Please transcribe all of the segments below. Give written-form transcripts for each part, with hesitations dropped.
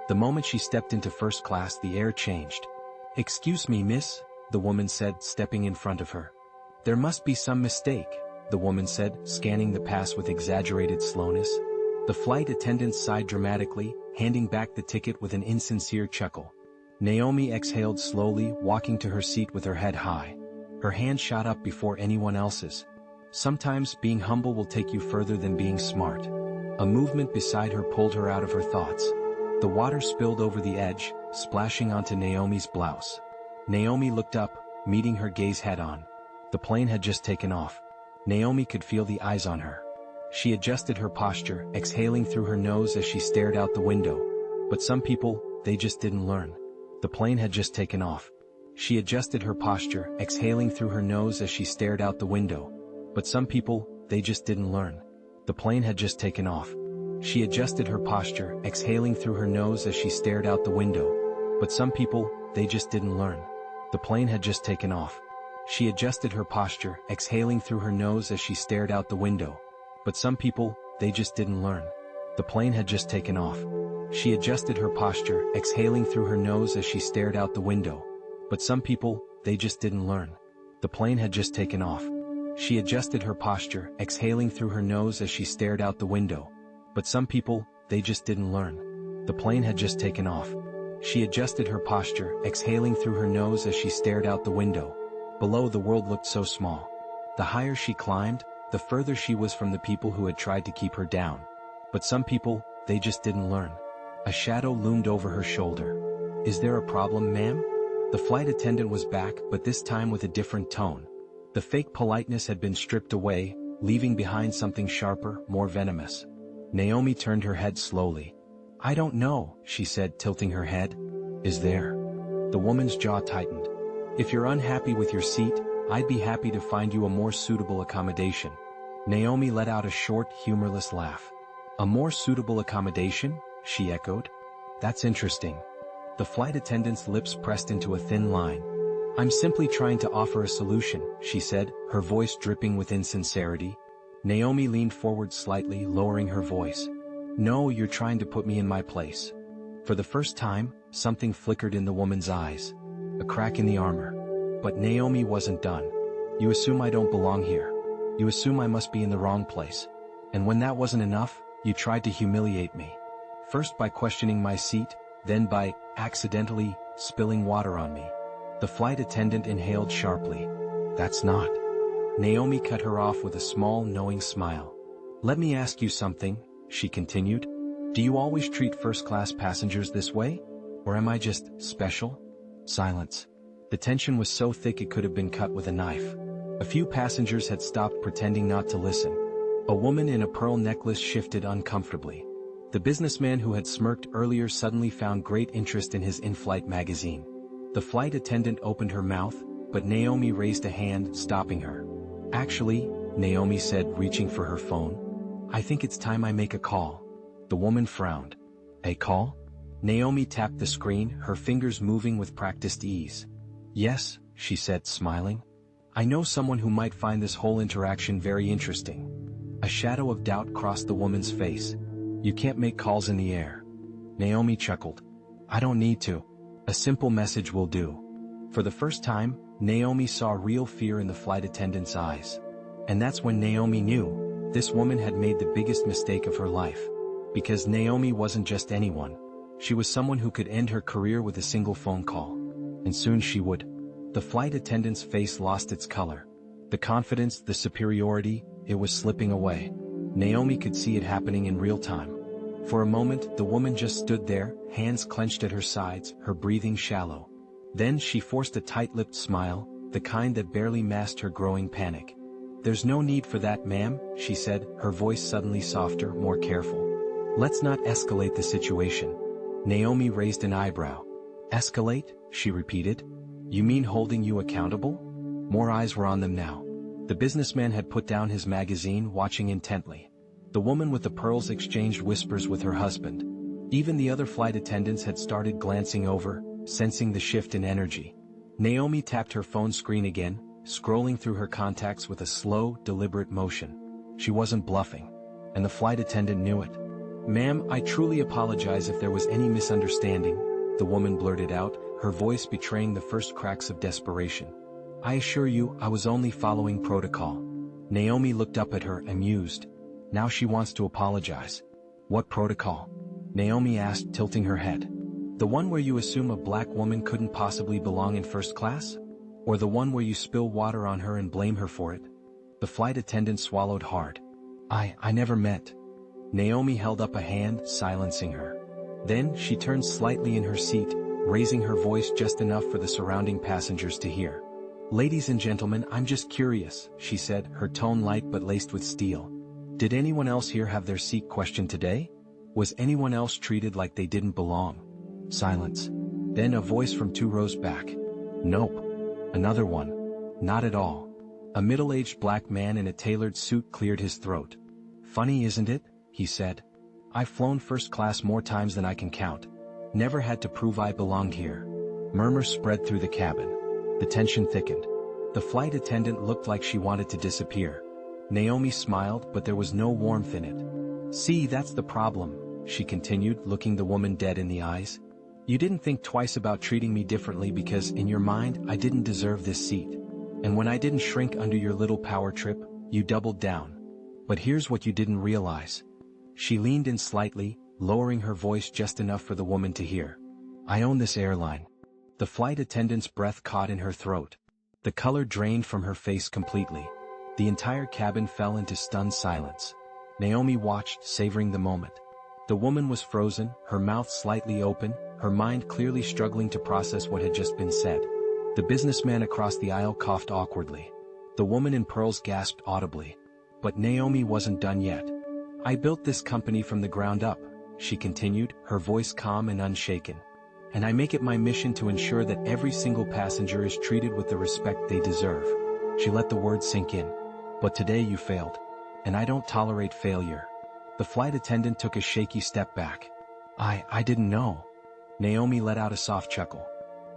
The moment she stepped into first class, the air changed. "Excuse me, miss," the woman said, stepping in front of her. "There must be some mistake," the woman said, scanning the pass with exaggerated slowness. The flight attendant sighed dramatically, handing back the ticket with an insincere chuckle. Naomi exhaled slowly, walking to her seat with her head high. Her hand shot up before anyone else's. Sometimes being humble will take you further than being smart. A movement beside her pulled her out of her thoughts. The water spilled over the edge, splashing onto Naomi's blouse. Naomi looked up, meeting her gaze head-on. The plane had just taken off. Naomi could feel the eyes on her. She adjusted her posture, exhaling through her nose as she stared out the window. But some people, they just didn't learn. The plane had just taken off. She adjusted her posture, exhaling through her nose as she stared out the window. But some people, they just didn't learn. The plane had just taken off. She adjusted her posture, exhaling through her nose as she stared out the window. But some people, they just didn't learn. The plane had just taken off. She adjusted her posture, exhaling through her nose as she stared out the window. But some people, they just didn't learn. The plane had just taken off. She adjusted her posture, exhaling through her nose as she stared out the window. But some people, they just didn't learn. The plane had just taken off. She adjusted her posture, exhaling through her nose as she stared out the window. But some people, they just didn't learn. The plane had just taken off. She adjusted her posture, exhaling through her nose as she stared out the window. Below, the world looked so small. The higher she climbed, the further she was from the people who had tried to keep her down. But some people, they just didn't learn. A shadow loomed over her shoulder. "Is there a problem, ma'am?" The flight attendant was back, but this time with a different tone. The fake politeness had been stripped away, leaving behind something sharper, more venomous. Naomi turned her head slowly. "I don't know," she said, tilting her head. "Is there?" The woman's jaw tightened. "If you're unhappy with your seat, I'd be happy to find you a more suitable accommodation." Naomi let out a short, humorless laugh. "A more suitable accommodation?" she echoed. "That's interesting." The flight attendant's lips pressed into a thin line. "I'm simply trying to offer a solution," she said, her voice dripping with insincerity. Naomi leaned forward slightly, lowering her voice. "No, you're trying to put me in my place." For the first time, something flickered in the woman's eyes. A crack in the armor. But Naomi wasn't done. "You assume I don't belong here. You assume I must be in the wrong place. And when that wasn't enough, you tried to humiliate me. First by questioning my seat, then by, accidentally, spilling water on me." The flight attendant inhaled sharply. "That's not." Naomi cut her off with a small, knowing smile. "Let me ask you something," she continued. "Do you always treat first-class passengers this way? Or am I just special?" Silence. The tension was so thick it could have been cut with a knife. A few passengers had stopped pretending not to listen. A woman in a pearl necklace shifted uncomfortably. The businessman who had smirked earlier suddenly found great interest in his in-flight magazine. The flight attendant opened her mouth, but Naomi raised a hand, stopping her. "Actually," Naomi said, reaching for her phone, "I think it's time I make a call." The woman frowned. "A call?" Naomi tapped the screen, her fingers moving with practiced ease. "Yes," she said, smiling. "I know someone who might find this whole interaction very interesting." A shadow of doubt crossed the woman's face. "You can't make calls in the air." Naomi chuckled. "I don't need to. A simple message will do." For the first time, Naomi saw real fear in the flight attendant's eyes. And that's when Naomi knew, this woman had made the biggest mistake of her life. Because Naomi wasn't just anyone. She was someone who could end her career with a single phone call. And soon she would. The flight attendant's face lost its color. The confidence, the superiority, it was slipping away. Naomi could see it happening in real time. For a moment, the woman just stood there, hands clenched at her sides, her breathing shallow. Then she forced a tight-lipped smile, the kind that barely masked her growing panic. "There's no need for that, ma'am," she said, her voice suddenly softer, more careful. "Let's not escalate the situation." Naomi raised an eyebrow. "Escalate?" she repeated. "You mean holding you accountable?" More eyes were on them now. The businessman had put down his magazine, watching intently. The woman with the pearls exchanged whispers with her husband. Even the other flight attendants had started glancing over, sensing the shift in energy. Naomi tapped her phone screen again, scrolling through her contacts with a slow, deliberate motion. She wasn't bluffing. And the flight attendant knew it. Ma'am, I truly apologize if there was any misunderstanding, the woman blurted out, her voice betraying the first cracks of desperation. I assure you, I was only following protocol. Naomi looked up at her, amused. Now she wants to apologize. What protocol? Naomi asked, tilting her head. The one where you assume a black woman couldn't possibly belong in first class? Or the one where you spill water on her and blame her for it? The flight attendant swallowed hard. I never meant. Naomi held up a hand, silencing her. Then she turned slightly in her seat, raising her voice just enough for the surrounding passengers to hear. Ladies and gentlemen, I'm just curious, she said, her tone light but laced with steel. Did anyone else here have their seat questioned today? Was anyone else treated like they didn't belong? Silence. Then a voice from 2 rows back. Nope. Another one. Not at all. A middle-aged black man in a tailored suit cleared his throat. Funny, isn't it? He said. I've flown first class more times than I can count. Never had to prove I belonged here. Murmurs spread through the cabin. The tension thickened. The flight attendant looked like she wanted to disappear. Naomi smiled, but there was no warmth in it. See, that's the problem, she continued, looking the woman dead in the eyes. You didn't think twice about treating me differently because, in your mind, I didn't deserve this seat. And when I didn't shrink under your little power trip, you doubled down. But here's what you didn't realize. She leaned in slightly, lowering her voice just enough for the woman to hear. I own this airline. The flight attendant's breath caught in her throat. The color drained from her face completely. The entire cabin fell into stunned silence. Naomi watched, savoring the moment. The woman was frozen, her mouth slightly open, her mind clearly struggling to process what had just been said. The businessman across the aisle coughed awkwardly. The woman in pearls gasped audibly. But Naomi wasn't done yet. I built this company from the ground up, she continued, her voice calm and unshaken. And I make it my mission to ensure that every single passenger is treated with the respect they deserve. She let the words sink in. But today you failed. And I don't tolerate failure. The flight attendant took a shaky step back. I didn't know. Naomi let out a soft chuckle.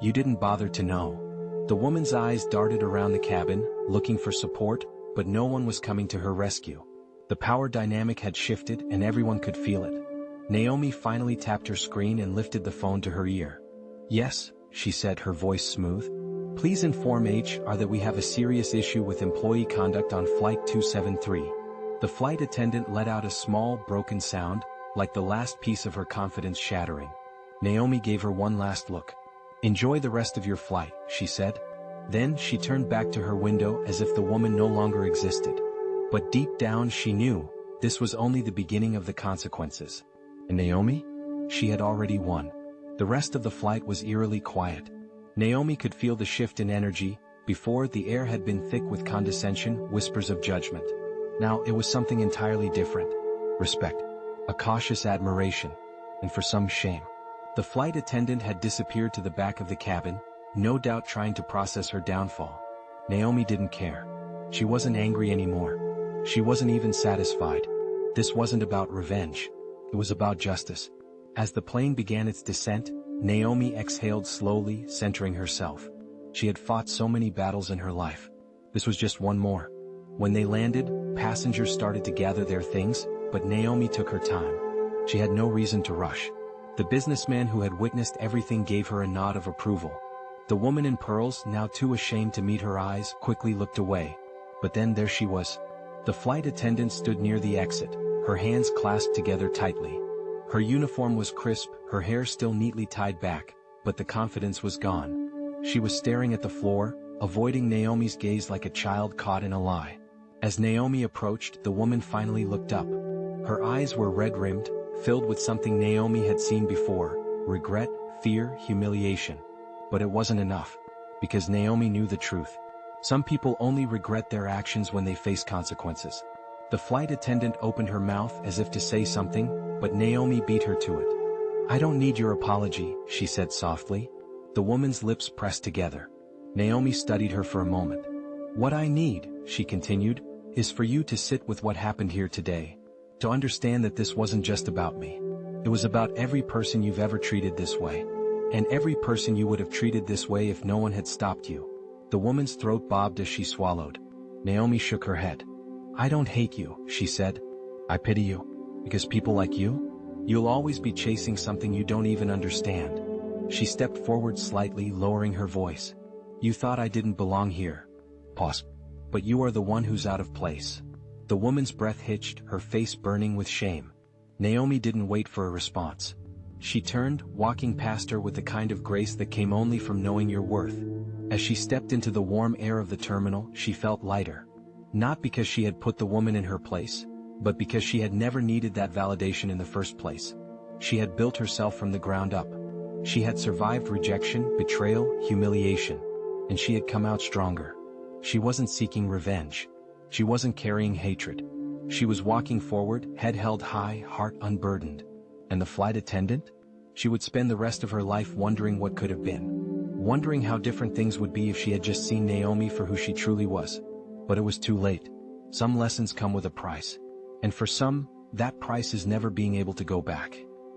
You didn't bother to know. The woman's eyes darted around the cabin, looking for support, but no one was coming to her rescue. The power dynamic had shifted and everyone could feel it. Naomi finally tapped her screen and lifted the phone to her ear. Yes, she said, her voice smooth. Please inform HR that we have a serious issue with employee conduct on Flight 273. The flight attendant let out a small, broken sound, like the last piece of her confidence shattering. Naomi gave her one last look. Enjoy the rest of your flight, she said. Then she turned back to her window as if the woman no longer existed. But deep down she knew, this was only the beginning of the consequences. And Naomi? She had already won. The rest of the flight was eerily quiet. Naomi could feel the shift in energy. Before, the air had been thick with condescension, whispers of judgment. Now it was something entirely different. Respect. A cautious admiration. And for some shame. The flight attendant had disappeared to the back of the cabin, no doubt trying to process her downfall. Naomi didn't care. She wasn't angry anymore. She wasn't even satisfied. This wasn't about revenge. It was about justice. As the plane began its descent, Naomi exhaled slowly, centering herself. She had fought so many battles in her life. This was just one more. When they landed, passengers started to gather their things, but Naomi took her time. She had no reason to rush. The businessman who had witnessed everything gave her a nod of approval. The woman in pearls, now too ashamed to meet her eyes, quickly looked away. But then there she was. The flight attendant stood near the exit, her hands clasped together tightly. Her uniform was crisp, her hair still neatly tied back, but the confidence was gone. She was staring at the floor, avoiding Naomi's gaze like a child caught in a lie. As Naomi approached, the woman finally looked up. Her eyes were red-rimmed, filled with something Naomi had seen before: regret, fear, humiliation. But it wasn't enough. Because Naomi knew the truth. Some people only regret their actions when they face consequences. The flight attendant opened her mouth as if to say something, but Naomi beat her to it. I don't need your apology, she said softly. The woman's lips pressed together. Naomi studied her for a moment. What I need, she continued, is for you to sit with what happened here today. To understand that this wasn't just about me. It was about every person you've ever treated this way. And every person you would have treated this way if no one had stopped you. The woman's throat bobbed as she swallowed. Naomi shook her head. I don't hate you, she said. I pity you. Because people like you? You'll always be chasing something you don't even understand. She stepped forward slightly, lowering her voice. You thought I didn't belong here. Pause. But you are the one who's out of place. The woman's breath hitched, her face burning with shame. Naomi didn't wait for a response. She turned, walking past her with the kind of grace that came only from knowing your worth. As she stepped into the warm air of the terminal, she felt lighter. Not because she had put the woman in her place, but because she had never needed that validation in the first place. She had built herself from the ground up. She had survived rejection, betrayal, humiliation. And she had come out stronger. She wasn't seeking revenge. She wasn't carrying hatred. She was walking forward, head held high, heart unburdened. And the flight attendant? She would spend the rest of her life wondering what could have been. Wondering how different things would be if she had just seen Naomi for who she truly was. But it was too late. Some lessons come with a price. And for some, that price is never being able to go back.